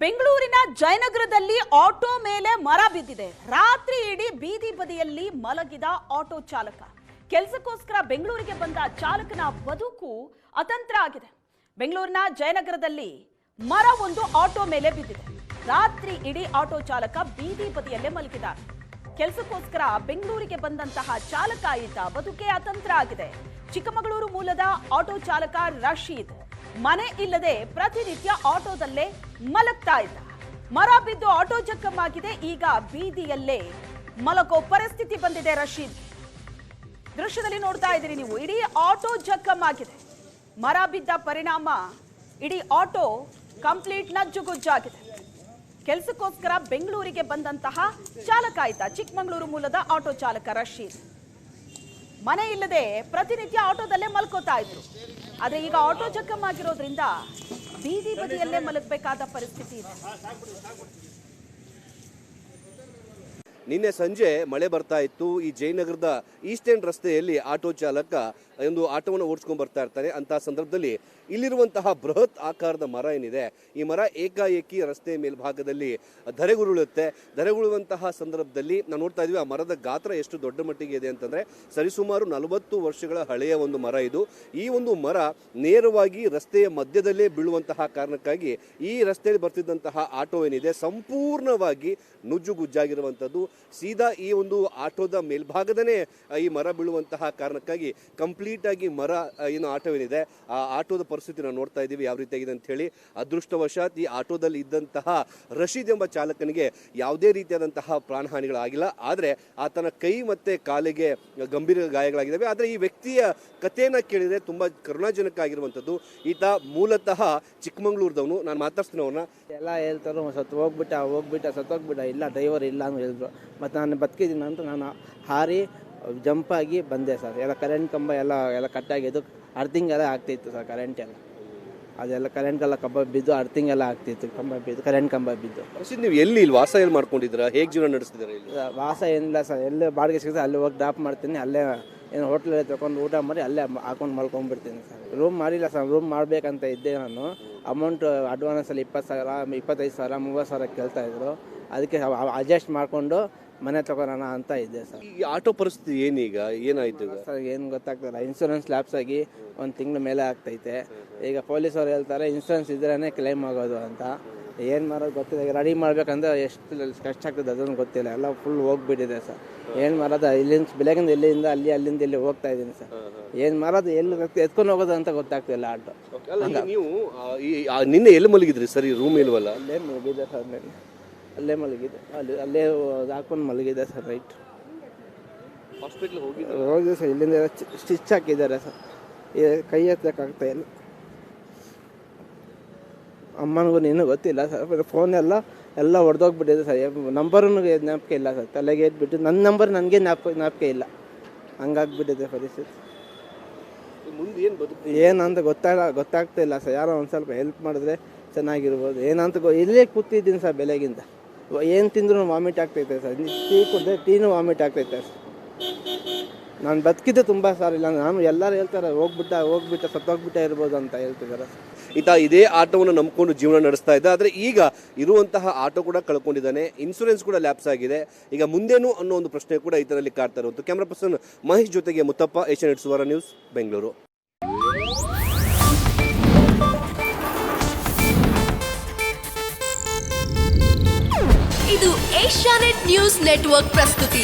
ಬೆಂಗಳೂರಿನ ಜಯನಗರದಲ್ಲಿ ಆಟೋ ಮೇಲೆ ಮರ ಬಿದ್ದಿದೆ. ರಾತ್ರಿ ಇಡೀ ಬೀದಿ ಬದಿಯಲ್ಲಿ ಮಲಗಿದ ಆಟೋ ಚಾಲಕ. ಕೆಲಸಕ್ಕೋಸ್ಕರ ಬೆಂಗಳೂರಿಗೆ ಬಂದ ಚಾಲಕನ ಬದುಕು ಅತಂತ್ರ ಆಗಿದೆ. ಬೆಂಗಳೂರಿನ ಜಯನಗರದಲ್ಲಿ ಮರ ಒಂದು ಆಟೋ ಮೇಲೆ ಬಿದ್ದಿದೆ. ರಾತ್ರಿ ಇಡೀ ಆಟೋ ಚಾಲಕ ಬೀದಿ ಬದಿಯಲ್ಲೇ ಮಲಗಿದ್ದಾರೆ. ಕೆಲಸಕ್ಕೋಸ್ಕರ ಬೆಂಗಳೂರಿಗೆ ಬಂದಂತಹ ಚಾಲಕ ಈತ ಬದುಕೆ ಅತಂತ್ರ ಆಗಿದೆ. ಚಿಕ್ಕಮಗಳೂರು ಮೂಲದ ಆಟೋ ಚಾಲಕ ರಶೀದ್ ಮನೆ ಇಲ್ಲದೆ ಪ್ರತಿನಿತ್ಯ ಆಟೋದಲ್ಲೇ ಮಲಗ್ತಾ ಇದ್ದ. ಮರ ಬಿದ್ದು ಆಟೋ ಜಖಮಾಗಿದೆ. ಈಗ ಬೀದಿಯಲ್ಲೇ ಮಲಗೋ ಪರಿಸ್ಥಿತಿ ಬಂದಿದೆ ರಶೀದ್. ದೃಶ್ಯದಲ್ಲಿ ನೋಡ್ತಾ ಇದ್ದೀರಿ ನೀವು, ಇಡೀ ಆಟೋ ಜಖಮಾಗಿದೆ. ಮರ ಬಿದ್ದ ಪರಿಣಾಮ ಇಡೀ ಆಟೋ ಕಂಪ್ಲೀಟ್ ನಜ್ಜುಗುಜ್ಜಾಗಿದೆ. ಕೆಲಸಕ್ಕೋಸ್ಕರ ಬೆಂಗಳೂರಿಗೆ ಬಂದಂತಹ ಚಾಲಕ ಆಯ್ತ ಚಿಕ್ಕಮಗಳೂರು ಮೂಲದ ಆಟೋ ಚಾಲಕ ರಶೀದ್ ಮನೆ ಇಲ್ಲದೆ ಪ್ರತಿನಿತ್ಯ ಆಟೋದಲ್ಲೇ ಮಲ್ಕೋತಾ ಇದ್ರು. ಆದ್ರೆ ಈಗ ಆಟೋ ಜಖಮಾಗಿರೋದ್ರಿಂದ ಬೀದಿ ಬದಿಯಲ್ಲೇ ಮಲಗಬೇಕಾದ ಪರಿಸ್ಥಿತಿ ಇದೆ. ನಿನ್ನೆ ಸಂಜೆ ಮಳೆ ಬರ್ತಾ ಇತ್ತು. ಈ ಜಯನಗರದ ಈಸ್ಟ್ ಎಂಡ್ ರಸ್ತೆಯಲ್ಲಿ ಆಟೋ ಚಾಲಕ ಒಂದು ಆಟೋವನ್ನು ಓಡಿಸ್ಕೊಂಡು ಬರ್ತಾ ಇರ್ತಾರೆ. ಅಂತಹ ಸಂದರ್ಭದಲ್ಲಿ ಇಲ್ಲಿರುವಂತಹ ಬೃಹತ್ ಆಕಾರದ ಮರ ಏನಿದೆ, ಈ ಮರ ಏಕಾಏಕಿ ರಸ್ತೆ ಮೇಲ್ಭಾಗದಲ್ಲಿ ಧರೆಗುರುಳುವಂತಹ ಸಂದರ್ಭದಲ್ಲಿ ನಾವು ನೋಡ್ತಾ ಇದ್ವಿ. ಆ ಮರದ ಗಾತ್ರ ಎಷ್ಟು ದೊಡ್ಡ ಮಟ್ಟಿಗೆ ಇದೆ ಅಂತಂದ್ರೆ ಸರಿಸುಮಾರು 40 ವರ್ಷಗಳ ಹಳೆಯ ಒಂದು ಮರ ಇದು. ಈ ಒಂದು ಮರ ನೇರವಾಗಿ ರಸ್ತೆಯ ಮಧ್ಯದಲ್ಲೇ ಬೀಳುವಂತಹ ಕಾರಣಕ್ಕಾಗಿ ಈ ರಸ್ತೆಯಲ್ಲಿ ಬರ್ತಿದ್ದಂತಹ ಆಟೋ ಏನಿದೆ ಸಂಪೂರ್ಣವಾಗಿ ನುಜ್ಜುಗುಜ್ಜಾಗಿರುವಂಥದ್ದು. ಸೀದಾ ಈ ಒಂದು ಆಟೋದ ಮೇಲ್ಭಾಗದನೇ ಈ ಮರ ಬೀಳುವಂತಹ ಕಾರಣಕ್ಕಾಗಿ ಕಂಪ್ಲೀಟ್ ಆಗಿ ಮರ ಏನು ಆಟೋ ಏನಿದೆ ಆ ಆಟೋದ ಪರಿಸ್ಥಿತಿ ನಾವು ನೋಡ್ತಾ ಇದ್ದೀವಿ ಯಾವ ರೀತಿಯಾಗಿದೆ ಅಂತ ಹೇಳಿ. ಅದೃಷ್ಟವಶಾತ್ ಈ ಆಟೋದಲ್ಲಿ ಇದ್ದಂತಹ ರಶೀದ್ ಎಂಬ ಚಾಲಕನಿಗೆ ಯಾವುದೇ ರೀತಿಯಾದಂತಹ ಪ್ರಾಣಹಾನಿಗಳಾಗಿಲ್ಲ. ಆದರೆ ಆತನ ಕೈ ಮತ್ತೆ ಕಾಲಿಗೆ ಗಂಭೀರ ಗಾಯಗಳಾಗಿದ್ದಾವೆ. ಆದರೆ ಈ ವ್ಯಕ್ತಿಯ ಕಥೆಯನ್ನ ಕೇಳಿದ್ರೆ ತುಂಬಾ ಕರುಣಾಜನಕ ಆಗಿರುವಂಥದ್ದು. ಈತ ಮೂಲತಃ ಚಿಕ್ಕಮಗಳೂರದವನು. ನಾನು ಮಾತಾಡ್ತೀನಿ ಅವ್ರನ್ನ. ಎಲ್ಲ ಹೇಳ್ತಾರೆ ಸತ್ತೋಗ್ಬಿಟ್ಟ ಇಲ್ಲ ಡ್ರೈವರ್ ಇಲ್ಲ ಅಂತ ಹೇಳಿದ್ರು. ಮತ್ತು ನಾನು ಬದುಕಿದ್ದೀನಿ ಅಂತ ನಾನು ಹಾರಿ ಜಂಪ್ ಆಗಿ ಬಂದೆ ಸರ್. ಎಲ್ಲ ಕರೆಂಟ್ ಕಂಬ ಎಲ್ಲ ಕಟ್ಟಾಗಿದ್ದು ಅರ್ತಿಂಗ್ ಎಲ್ಲ ಆಗ್ತಿತ್ತು ಸರ್. ಕರೆಂಟ್ ಎಲ್ಲ ಅದೆಲ್ಲ ಕರೆಂಟ್ಗೆಲ್ಲ ಕಂಬ ಬಿದ್ದು ಅರ್ತಿಂಗ್ ಎಲ್ಲ ಆಗ್ತಿತ್ತು. ಕರೆಂಟ್ ಕಂಬ ಬಿದ್ದು. ನೀವು ಎಲ್ಲಿ ವಾಸ ಎಲ್ಲಿ ಮಾಡ್ಕೊಂಡಿದ್ದೀರಾ, ಹೇಗೆ ಜೀವನ ನಡೆಸ್ತಿದ್ದೀರಾ ಇಲ್ಲಿ? ವಾಸ ಏನಿಲ್ಲ ಸರ್, ಎಲ್ಲೇ ಬಾಡಿಗೆ ಸಿಗುತ್ತೆ ಅಲ್ಲಿ ಹೋಗಿ ಡ್ರಾಪ್ ಮಾಡ್ತೀನಿ. ಅಲ್ಲೇ ಏನು ಹೋಟ್ಲಲ್ಲಿ ತಗೊಂಡು ಊಟ ಮಾಡಿ ಅಲ್ಲೇ ಹಾಕೊಂಡು ಮಲ್ಕೊಂಡ್ಬಿಡ್ತೀನಿ ಸರ್. ರೂಮ್ ಮಾಡಿಲ್ಲ ಸರ್, ರೂಮ್ ಮಾಡಬೇಕಂತ ಇದ್ದೆ ನಾನು. ಅಮೌಂಟ್ ಅಡ್ವಾನ್ಸಲ್ಲಿ 20,000 25,000 30,000 ಕೇಳ್ತಾಯಿದ್ರು. ಅದಕ್ಕೆ ಅಡ್ಜಸ್ಟ್ ಮಾಡಿಕೊಂಡು ಮನೆ ತಗೋಣ ಅಂತ ಇದ್ದೆ ಸರ್. ಈ ಆಟೋ ಪರಿಸ್ಥಿತಿ ಏನೀಗ ಏನಾಯ್ತು ಸರ್? ಏನು ಗೊತ್ತಾಗ್ತಲ್ಲ, ಇನ್ಶೂರೆನ್ಸ್ ಲ್ಯಾಪ್ಸ್ ಆಗಿ 1 ತಿಂಗಳ ಮೇಲೆ ಆಗ್ತೈತೆ. ಈಗ ಪೊಲೀಸವ್ರು ಹೇಳ್ತಾರೆ ಇನ್ಶೂರೆನ್ಸ್ ಇದ್ರೇ ಕ್ಲೈಮ್ ಆಗೋದು ಅಂತ. ಏನು ಮಾಡೋದು ಗೊತ್ತಿಲ್ಲ. ಈಗ ರೆಡಿ ಮಾಡ್ಬೇಕಂದ್ರೆ ಎಷ್ಟು ಕಷ್ಟ ಆಗ್ತದೆ ಅದನ್ನು ಗೊತ್ತಿಲ್ಲ. ಎಲ್ಲ ಫುಲ್ ಹೋಗ್ಬಿಟ್ಟಿದೆ ಸರ್. ಏನು ಮಾಡೋದು, ಇಲ್ಲಿಂದ ಬೆಳಗಿಂದ ಇಲ್ಲಿಂದ ಅಲ್ಲಿಂದ ಇಲ್ಲಿ ಹೋಗ್ತಾ ಇದ್ದೀನಿ ಸರ್. ಏನು ಮಾಡೋದು, ಎಲ್ಲಿ ಎತ್ಕೊಂಡು ಹೋಗೋದು ಅಂತ ಗೊತ್ತಾಗ್ತಿಲ್ಲ ಆಟೋ. ನೀವು ನಿನ್ನೆ ಎಲ್ಲಿ ಮಲಗಿದ್ರಿ ಸರ್? ಈ ರೂಮ್ ಇಲ್ವಲ್ಲ? ಅಲ್ಲೇ ಮಲಗಿದೆ ಸರ್. ಅಲ್ಲೇ ಮಲಗಿದೆ, ಅಲ್ಲೇ ಹಾಕೊಂಡು ಮಲಗಿದೆ ಸರ್. ರೈಟ್ ಹಾಸ್ಪಿಟ್ಲ್ ಹೋಗಿದೆ ಸರ್. ಇಲ್ಲಿಂದ ಸ್ಟಿಚ್ ಹಾಕಿದ್ದಾರೆ ಸರ್. ಕೈ ಎತ್ತಕ್ಕಾಗ್ತಾ ಇಲ್ಲ. ಅಮ್ಮನಿಗೂ ನೀನು ಗೊತ್ತಿಲ್ಲ ಸರ್. ಫೋನ್ ಎಲ್ಲ ಹೊಡೆದೋಗ್ಬಿಟ್ಟಿದೆ ಸರ್. ನಂಬರೂ ಜ್ಞಾಪಕ ಇಲ್ಲ ಸರ್. ತಲೆಗೆ ಇಟ್ಬಿಟ್ಟು ನನ್ನ ನಂಬರ್ ನನಗೆ ಜ್ಞಾಪಕ ಇಲ್ಲ. ಹಂಗಾಗ್ಬಿಟ್ಟಿದೆ ಪರಿಸ್ಥಿತಿ. ಏನಂತ ಗೊತ್ತಾಗ್ತಾ ಇಲ್ಲ ಸರ್. ಯಾರೋ ಒಂದು ಸ್ವಲ್ಪ ಹೆಲ್ಪ್ ಮಾಡಿದ್ರೆ ಚೆನ್ನಾಗಿರ್ಬೋದು. ಏನಂತ ಇಲ್ಲೇ ಕೂತಿದ್ದೀನಿ ಸರ್. ಬೆಳಗಿಂದ ಏನು ತಿಂದ್ರೂ ವಾಮಿಟ್ ಆಗ್ತೈತೆ ಸರ್. ಟೀ ಕುಡಿದ್ರೆ ಟೀನೂ ವಾಮಿಟ್ ಆಗ್ತೈತೆ ಸರ್. ನಾನು ಬದುಕಿದ್ದೆ ತುಂಬ ಸರ್. ಇಲ್ಲ ನಾನು ಎಲ್ಲರೂ ಹೇಳ್ತಾರೆ ಹೋಗ್ಬಿಟ್ಟ ಸತ್ತೋಗ್ಬಿಟ್ಟ ಇರ್ಬೋದು ಅಂತ ಹೇಳ್ತಿದ್ದಾರೆ. ಈತ ಇದೇ ಆಟೋವನ್ನು ನಂಬ್ಕೊಂಡು ಜೀವನ ನಡೆಸ್ತಾ ಇದ್ದ. ಆದರೆ ಈಗ ಇರುವಂತಹ ಆಟೋ ಕೂಡ ಕಳ್ಕೊಂಡಿದ್ದಾನೆ. ಇನ್ಸೂರೆನ್ಸ್ ಕೂಡ ಲ್ಯಾಪ್ಸ್ ಆಗಿದೆ. ಈಗ ಮುಂದೇನು ಅನ್ನೋ ಒಂದು ಪ್ರಶ್ನೆ ಕೂಡ ಈತನಲ್ಲಿ ಕಾಡ್ತಾ ಇರುವಂಥ. ಕ್ಯಾಮ್ರಾ ಪರ್ಸನ್ ಮಹೇಶ್ ಜೊತೆಗೆ ಮುತ್ತಪ್ಪ, ಏಷ್ಯಾನೆಟ್ ಸುವರ್ಣ ನ್ಯೂಸ್, ಬೆಂಗಳೂರು. ಇದು ಏಷ್ಯಾನೆಟ್ ನ್ಯೂಸ್ ನೆಟ್ವರ್ಕ್ ಪ್ರಸ್ತುತಿ.